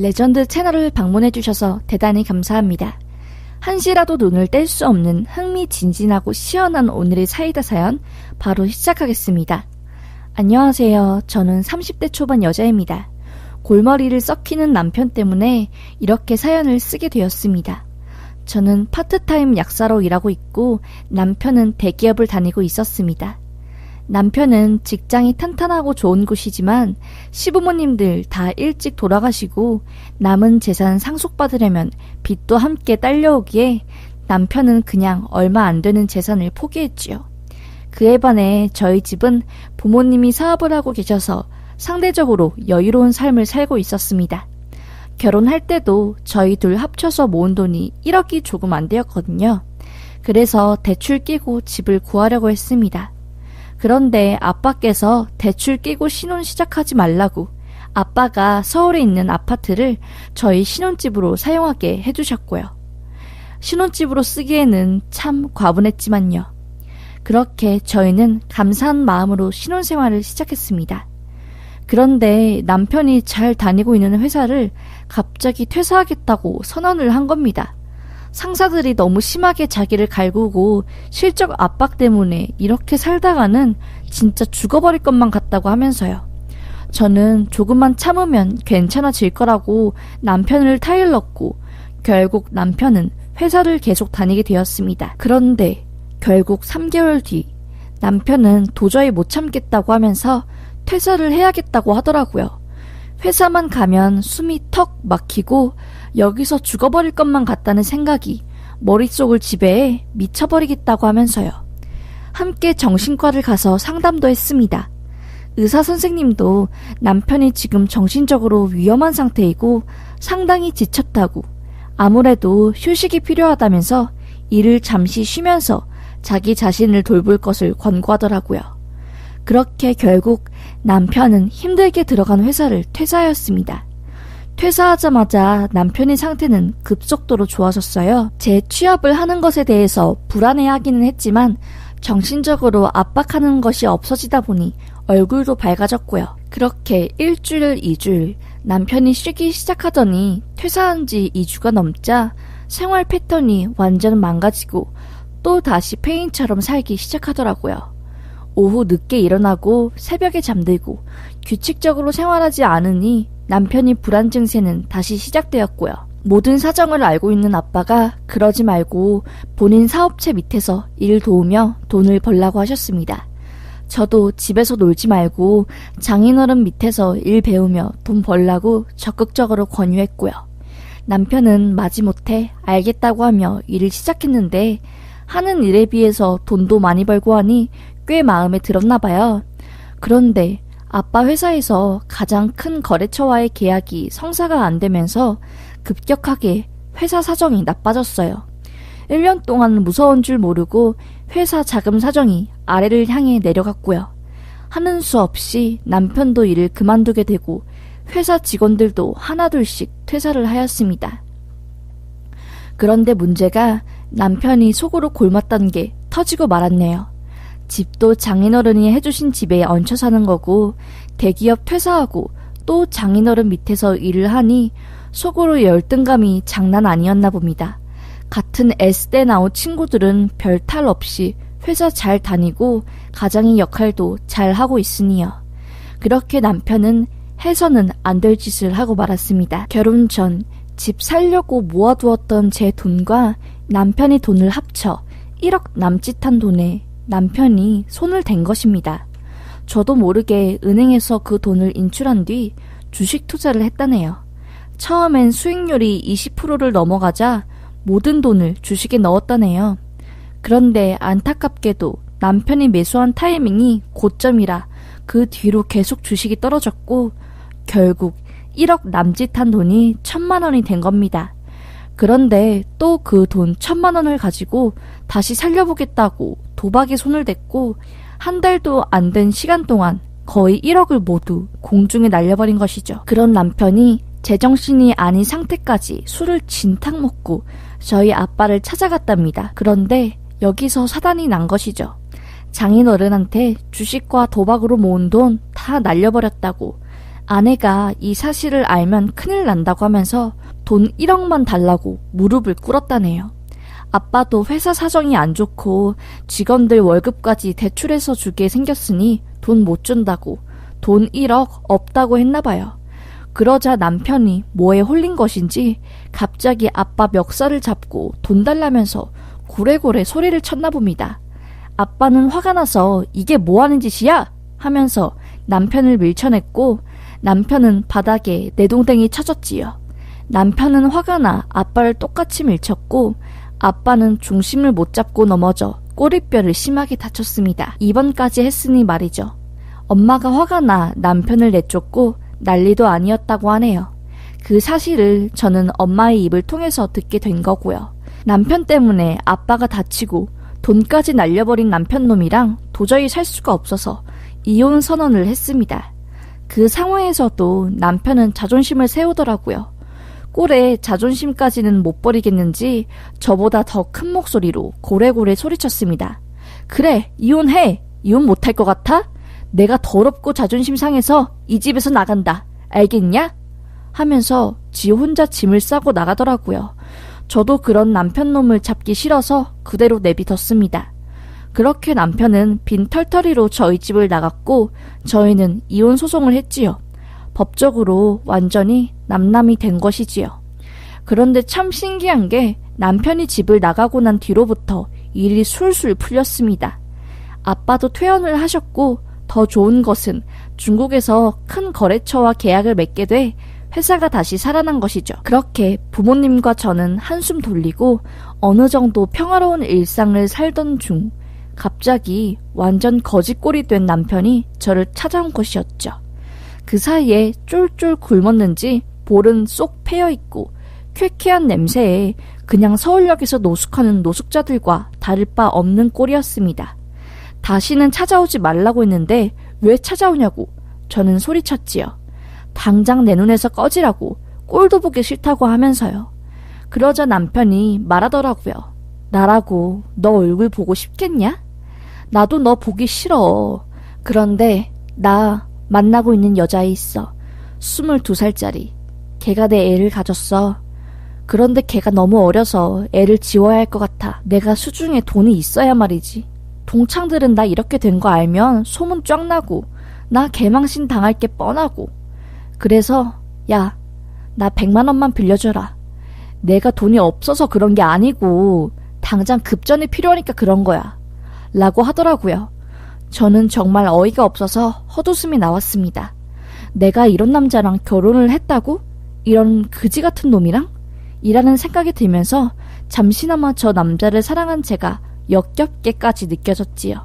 레전드 채널을 방문해주셔서 대단히 감사합니다. 한시라도 눈을 뗄 수 없는 흥미진진하고 시원한 오늘의 사이다 사연 바로 시작하겠습니다. 안녕하세요. 저는 30대 초반 여자입니다. 골머리를 썩히는 남편 때문에 이렇게 사연을 쓰게 되었습니다. 저는 파트타임 약사로 일하고 있고 남편은 대기업을 다니고 있었습니다. 남편은 직장이 탄탄하고 좋은 곳이지만 시부모님들 다 일찍 돌아가시고 남은 재산 상속받으려면 빚도 함께 딸려오기에 남편은 그냥 얼마 안 되는 재산을 포기했지요. 그에 반해 저희 집은 부모님이 사업을 하고 계셔서 상대적으로 여유로운 삶을 살고 있었습니다. 결혼할 때도 저희 둘 합쳐서 모은 돈이 1억이 조금 안 되었거든요. 그래서 대출 끼고 집을 구하려고 했습니다. 그런데 아빠께서 대출 끼고 신혼 시작하지 말라고 아빠가 서울에 있는 아파트를 저희 신혼집으로 사용하게 해주셨고요. 신혼집으로 쓰기에는 참 과분했지만요. 그렇게 저희는 감사한 마음으로 신혼생활을 시작했습니다. 그런데 남편이 잘 다니고 있는 회사를 갑자기 퇴사하겠다고 선언을 한 겁니다. 상사들이 너무 심하게 자기를 갈구고 실적 압박 때문에 이렇게 살다가는 진짜 죽어버릴 것만 같다고 하면서요. 저는 조금만 참으면 괜찮아질 거라고 남편을 타일렀고 결국 남편은 회사를 계속 다니게 되었습니다. 그런데 결국 3개월 뒤 남편은 도저히 못 참겠다고 하면서 퇴사를 해야겠다고 하더라고요. 회사만 가면 숨이 턱 막히고 여기서 죽어버릴 것만 같다는 생각이 머릿속을 지배해 미쳐버리겠다고 하면서요. 함께 정신과를 가서 상담도 했습니다. 의사 선생님도 남편이 지금 정신적으로 위험한 상태이고 상당히 지쳤다고 아무래도 휴식이 필요하다면서 일을 잠시 쉬면서 자기 자신을 돌볼 것을 권고하더라고요. 그렇게 결국 남편은 힘들게 들어간 회사를 퇴사하였습니다. 퇴사하자마자 남편의 상태는 급속도로 좋아졌어요. 재취업을 하는 것에 대해서 불안해하기는 했지만 정신적으로 압박하는 것이 없어지다 보니 얼굴도 밝아졌고요. 그렇게 일주일, 2주일 남편이 쉬기 시작하더니 퇴사한 지 2주가 넘자 생활 패턴이 완전 망가지고 또 다시 폐인처럼 살기 시작하더라고요. 오후 늦게 일어나고 새벽에 잠들고 규칙적으로 생활하지 않으니 남편이 불안 증세는 다시 시작되었고요. 모든 사정을 알고 있는 아빠가 그러지 말고 본인 사업체 밑에서 일 도우며 돈을 벌라고 하셨습니다. 저도 집에서 놀지 말고 장인어른 밑에서 일 배우며 돈 벌라고 적극적으로 권유했고요. 남편은 마지못해 알겠다고 하며 일을 시작했는데 하는 일에 비해서 돈도 많이 벌고 하니 꽤 마음에 들었나 봐요. 그런데 아빠 회사에서 가장 큰 거래처와의 계약이 성사가 안 되면서 급격하게 회사 사정이 나빠졌어요. 1년 동안 무서운 줄 모르고 회사 자금 사정이 아래를 향해 내려갔고요. 하는 수 없이 남편도 일을 그만두게 되고 회사 직원들도 하나둘씩 퇴사를 하였습니다. 그런데 문제가 남편이 속으로 골맞던 게 터지고 말았네요. 집도 장인어른이 해주신 집에 얹혀 사는 거고 대기업 퇴사하고 또 장인어른 밑에서 일을 하니 속으로 열등감이 장난 아니었나 봅니다. 같은 S대 나온 친구들은 별 탈 없이 회사 잘 다니고 가장의 역할도 잘 하고 있으니요. 그렇게 남편은 해서는 안 될 짓을 하고 말았습니다. 결혼 전 집 살려고 모아두었던 제 돈과 남편의 돈을 합쳐 1억 남짓한 돈에 남편이 손을 댄 것입니다. 저도 모르게 은행에서 그 돈을 인출한 뒤 주식 투자를 했다네요. 처음엔 수익률이 20%를 넘어가자 모든 돈을 주식에 넣었다네요. 그런데 안타깝게도 남편이 매수한 타이밍이 고점이라 그 뒤로 계속 주식이 떨어졌고 결국 1억 남짓한 돈이 1,000만 원이 된 겁니다. 그런데 또 그 돈 1,000만 원을 가지고 다시 살려보겠다고 도박에 손을 댔고 한 달도 안 된 시간 동안 거의 1억을 모두 공중에 날려버린 것이죠. 그런 남편이 제정신이 아닌 상태까지 술을 진탕 먹고 저희 아빠를 찾아갔답니다. 그런데 여기서 사단이 난 것이죠. 장인어른한테 주식과 도박으로 모은 돈 다 날려버렸다고 아내가 이 사실을 알면 큰일 난다고 하면서 돈 1억만 달라고 무릎을 꿇었다네요. 아빠도 회사 사정이 안 좋고 직원들 월급까지 대출해서 주게 생겼으니 돈 못 준다고 돈 1억 없다고 했나봐요. 그러자 남편이 뭐에 홀린 것인지 갑자기 아빠 멱살을 잡고 돈 달라면서 고래고래 소리를 쳤나 봅니다. 아빠는 화가 나서 이게 뭐 하는 짓이야? 하면서 남편을 밀쳐냈고 남편은 바닥에 내동댕이 쳐졌지요. 남편은 화가 나 아빠를 똑같이 밀쳤고 아빠는 중심을 못 잡고 넘어져 꼬리뼈를 심하게 다쳤습니다. 입원까지 했으니 말이죠. 엄마가 화가 나 남편을 내쫓고 난리도 아니었다고 하네요. 그 사실을 저는 엄마의 입을 통해서 듣게 된 거고요. 남편 때문에 아빠가 다치고 돈까지 날려버린 남편놈이랑 도저히 살 수가 없어서 이혼 선언을 했습니다. 그 상황에서도 남편은 자존심을 세우더라고요. 꼴에 자존심까지는 못 버리겠는지 저보다 더 큰 목소리로 고래고래 소리쳤습니다. 그래, 이혼해! 이혼 못할 것 같아? 내가 더럽고 자존심 상해서 이 집에서 나간다. 알겠냐? 하면서 지 혼자 짐을 싸고 나가더라고요. 저도 그런 남편놈을 잡기 싫어서 그대로 내비뒀습니다. 그렇게 남편은 빈털터리로 저희 집을 나갔고 저희는 이혼 소송을 했지요. 법적으로 완전히 남남이 된 것이지요. 그런데 참 신기한 게 남편이 집을 나가고 난 뒤로부터 일이 술술 풀렸습니다. 아빠도 퇴원을 하셨고 더 좋은 것은 중국에서 큰 거래처와 계약을 맺게 돼 회사가 다시 살아난 것이죠. 그렇게 부모님과 저는 한숨 돌리고 어느 정도 평화로운 일상을 살던 중 갑자기 완전 거지꼴이 된 남편이 저를 찾아온 것이었죠. 그 사이에 쫄쫄 굶었는지 볼은 쏙 패여있고 쾌쾌한 냄새에 그냥 서울역에서 노숙하는 노숙자들과 다를 바 없는 꼴이었습니다. 다시는 찾아오지 말라고 했는데 왜 찾아오냐고 저는 소리쳤지요. 당장 내 눈에서 꺼지라고 꼴도 보기 싫다고 하면서요. 그러자 남편이 말하더라고요. 나라고 너 얼굴 보고 싶겠냐? 나도 너 보기 싫어. 그런데 나 만나고 있는 여자애 있어. 22살짜리. 걔가 내 애를 가졌어. 그런데 걔가 너무 어려서 애를 지워야 할 것 같아. 내가 수중에 돈이 있어야 말이지. 동창들은 나 이렇게 된 거 알면 소문 쫙 나고 나 개망신 당할 게 뻔하고. 그래서 야, 나 100만 원만 빌려줘라. 내가 돈이 없어서 그런 게 아니고 당장 급전이 필요하니까 그런 거야. 라고 하더라고요. 저는 정말 어이가 없어서 헛웃음이 나왔습니다. 내가 이런 남자랑 결혼을 했다고? 이런 그지 같은 놈이랑? 이라는 생각이 들면서 잠시나마 저 남자를 사랑한 제가 역겹게까지 느껴졌지요.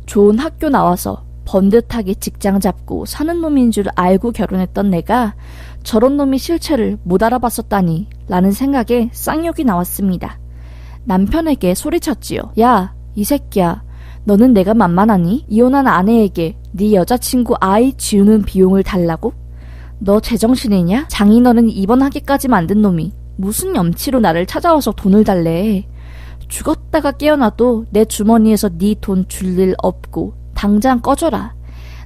좋은 학교 나와서 번듯하게 직장 잡고 사는 놈인 줄 알고 결혼했던 내가 저런 놈이 실체를 못 알아봤었다니 라는 생각에 쌍욕이 나왔습니다. 남편에게 소리쳤지요. 야, 이 새끼야. 너는 내가 만만하니? 이혼한 아내에게 네 여자친구 아이 지우는 비용을 달라고? 너 제정신이냐? 장인어른 입원하기까지 만든 놈이 무슨 염치로 나를 찾아와서 돈을 달래. 죽었다가 깨어나도 내 주머니에서 네 돈 줄 일 없고 당장 꺼져라.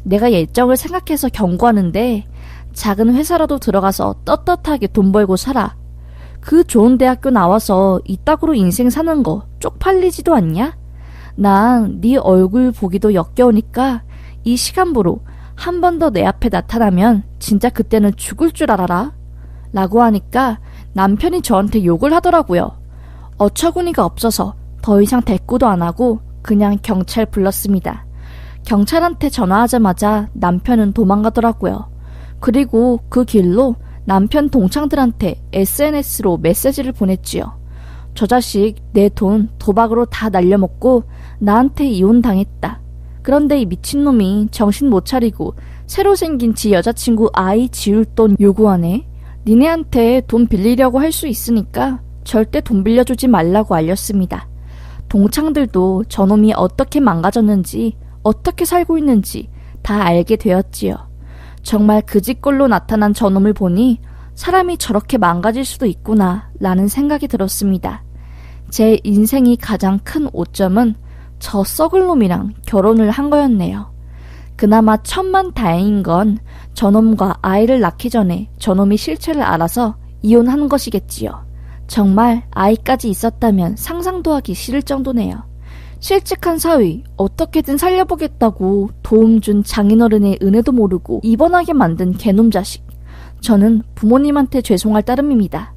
내가 예정을 생각해서 경고하는데 작은 회사라도 들어가서 떳떳하게 돈 벌고 살아. 그 좋은 대학교 나와서 이따구로 인생 사는 거 쪽팔리지도 않냐? 난 네 얼굴 보기도 역겨우니까 이 시간부로 한 번 더 내 앞에 나타나면 진짜 그때는 죽을 줄 알아라. 라고 하니까 남편이 저한테 욕을 하더라고요. 어처구니가 없어서 더 이상 대꾸도 안 하고 그냥 경찰 불렀습니다. 경찰한테 전화하자마자 남편은 도망가더라고요. 그리고 그 길로 남편 동창들한테 SNS로 메시지를 보냈지요. 저 자식 내 돈 도박으로 다 날려먹고 나한테 이혼당했다. 그런데 이 미친놈이 정신 못 차리고 새로 생긴 지 여자친구 아이 지울 돈 요구하네. 니네한테 돈 빌리려고 할 수 있으니까 절대 돈 빌려주지 말라고 알렸습니다. 동창들도 저놈이 어떻게 망가졌는지 어떻게 살고 있는지 다 알게 되었지요. 정말 그지꼴로 나타난 저놈을 보니 사람이 저렇게 망가질 수도 있구나 라는 생각이 들었습니다. 제 인생이 가장 큰 오점은 저 썩을 놈이랑 결혼을 한 거였네요. 그나마 천만 다행인 건 저놈과 아이를 낳기 전에 저놈이 실체를 알아서 이혼한 것이겠지요. 정말 아이까지 있었다면 상상도 하기 싫을 정도네요. 실직한 사위 어떻게든 살려보겠다고 도움 준 장인어른의 은혜도 모르고 입원하게 만든 개놈 자식. 저는 부모님한테 죄송할 따름입니다.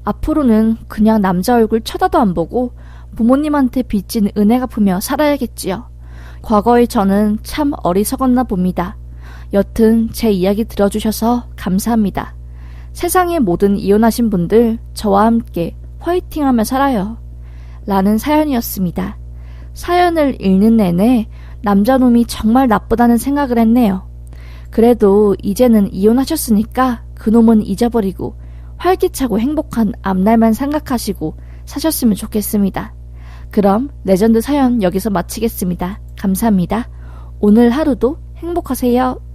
앞으로는 그냥 남자 얼굴 쳐다도 안 보고 부모님한테 빚진 은혜 갚으며 살아야겠지요. 과거의 저는 참 어리석었나 봅니다. 여튼 제 이야기 들어주셔서 감사합니다. 세상의 모든 이혼하신 분들 저와 함께 화이팅하며 살아요. 라는 사연이었습니다. 사연을 읽는 내내 남자놈이 정말 나쁘다는 생각을 했네요. 그래도 이제는 이혼하셨으니까 그놈은 잊어버리고 활기차고 행복한 앞날만 생각하시고 사셨으면 좋겠습니다. 그럼 레전드 사연 여기서 마치겠습니다. 감사합니다. 오늘 하루도 행복하세요.